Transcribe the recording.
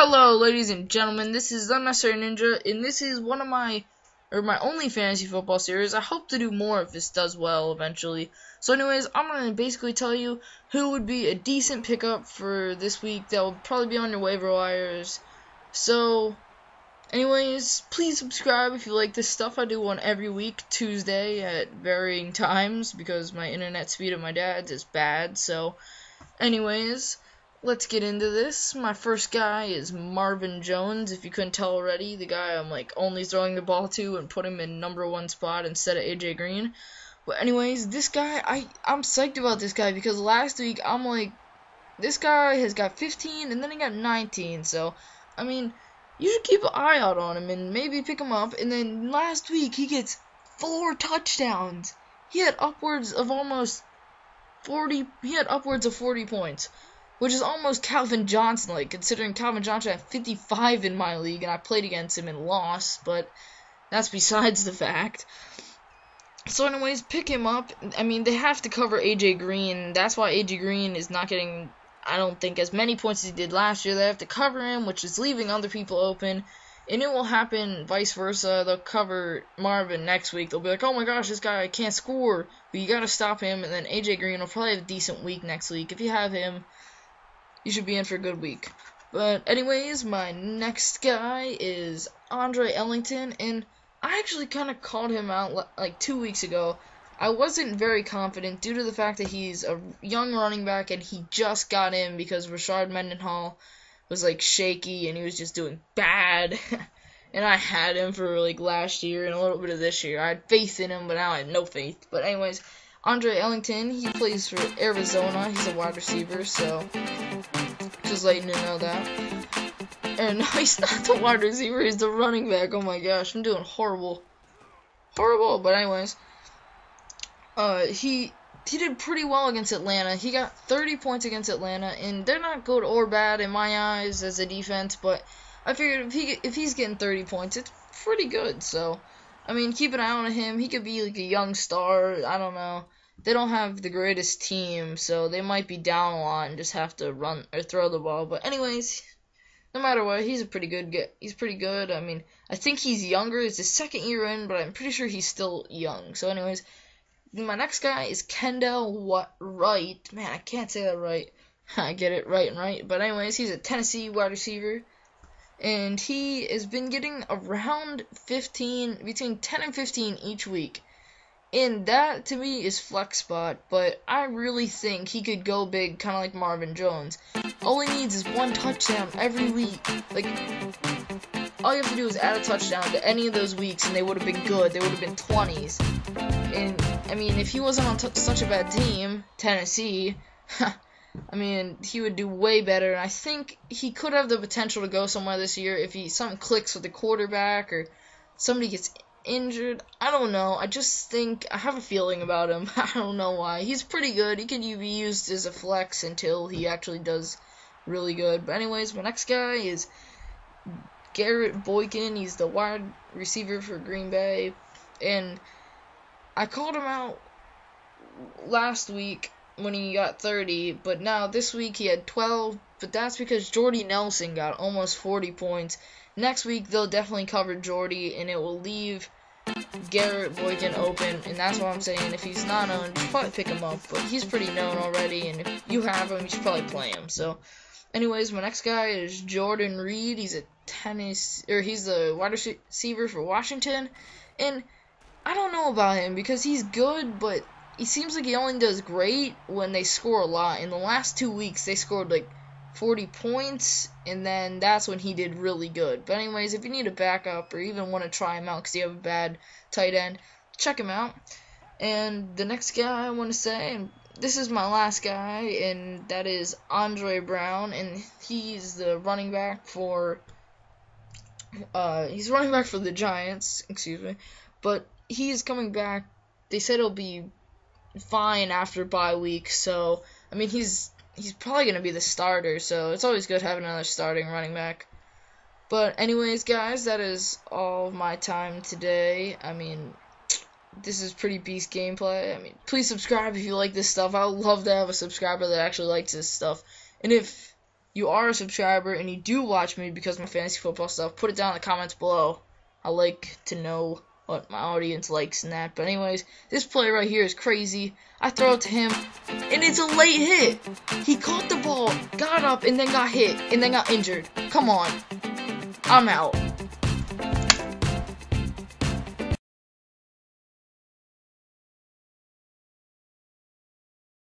Hello, ladies and gentlemen. This is Theunnecessaryninja, and this is my only fantasy football series. I hope to do more if this does well eventually. So, anyways, I'm gonna basically tell you who would be a decent pickup for this week that will probably be on your waiver wires. So, anyways, please subscribe if you like this stuff. I do one every week, Tuesday at varying times because my internet speed at my dad's is bad. So, anyways, let's get into this. My first guy is Marvin Jones, if you couldn't tell already. The guy I'm only throwing the ball to and put him in #1 spot instead of AJ Green. But anyways, this guy, I'm psyched about this guy because last week I'm like, this guy has got 15 and then he got 19. So, I mean, you should keep an eye out on him and maybe pick him up. And then last week he gets 4 touchdowns. He had upwards of 40 points, which is almost Calvin Johnson-like, considering Calvin Johnson had 55 in my league, and I played against him and lost, but that's besides the fact. So anyways, pick him up. I mean, they have to cover AJ Green. That's why AJ Green is not getting, I don't think, as many points as he did last year. They have to cover him, which is leaving other people open, and it will happen vice versa. They'll cover Marvin next week. They'll be like, oh my gosh, this guy can't score, but you got to stop him, and then AJ Green will probably have a decent week next week. If you have him, you should be in for a good week. But anyways, my next guy is Andre Ellington, and I actually kind of called him out like 2 weeks ago. I wasn't very confident due to the fact that he's a young running back and he just got in because Rashard Mendenhall was shaky and he was just doing bad. And I had him for last year and a little bit of this year. I had faith in him, but now I have no faith. But anyways, Andre Ellington, he plays for Arizona. He's a wide receiver, so just letting you know that. And no, he's not the wide receiver, he's the running back. Oh my gosh, I'm doing horrible. But anyways, he did pretty well against Atlanta. He got 30 points against Atlanta, and they're not good or bad in my eyes as a defense, but I figured if he's getting 30 points, it's pretty good. So, I mean, keep an eye on him. He could be a young star. I don't know. They don't have the greatest team, so they might be down a lot and just have to run or throw the ball. But anyways, no matter what, he's pretty good. I mean, I think he's younger. It's his second year in, but I'm pretty sure he's still young. So anyways, my next guy is Kendall Wright. Man, I can't say that right. I get it right. But anyways, he's a Tennessee wide receiver. And he has been getting around 15, between 10 and 15 each week. And that, to me, is flex spot, but I really think he could go big, kind of like Marvin Jones. All he needs is 1 touchdown every week. All you have to do is add a touchdown to any of those weeks, and they would have been good. They would have been 20s. And, I mean, if he wasn't on such a bad team, Tennessee, I mean, he would do way better. And I think he could have the potential to go somewhere this year if something clicks with the quarterback or somebody gets injured. I don't know. I just think I have a feeling about him. I don't know why. He's pretty good. He could be used as a flex until he actually does really good. But anyways, my next guy is Garrett Boykin. He's the wide receiver for Green Bay, and I called him out last week when he got 30, but now this week he had 12, but that's because Jordy Nelson got almost 40 points. Next week, they'll definitely cover Jordy, and it will leave Garrett Boykin open, and that's what I'm saying. If he's not known, you should probably pick him up, but he's pretty known already, and if you have him, you should probably play him. So, anyways, my next guy is Jordan Reed. He's he's the wide receiver for Washington, and I don't know about him because he's good, but he seems like he only does great when they score a lot. In the last 2 weeks, they scored 40 points, and then that's when he did really good. But anyways, if you need a backup or even want to try him out because you have a bad tight end, check him out. And the next guy I want to say, and this is my last guy, and that is Andre Brown, and he's the running back for the Giants, but he's coming back. They said he'll be fine after bye week, so I mean he's probably going to be the starter, so it's always good having another starting running back. But anyways, guys, that is all of my time today. I mean, this is pretty beast gameplay. I mean, please subscribe if you like this stuff. I would love to have a subscriber that actually likes this stuff. And if you are a subscriber and you do watch me because of my fantasy football stuff, put it down in the comments below. I like to know what my audience likes and that. But anyways, this play right here is crazy. I throw it to him, and it's a late hit. He caught the ball, got up, and then got hit, and then got injured. Come on. I'm out.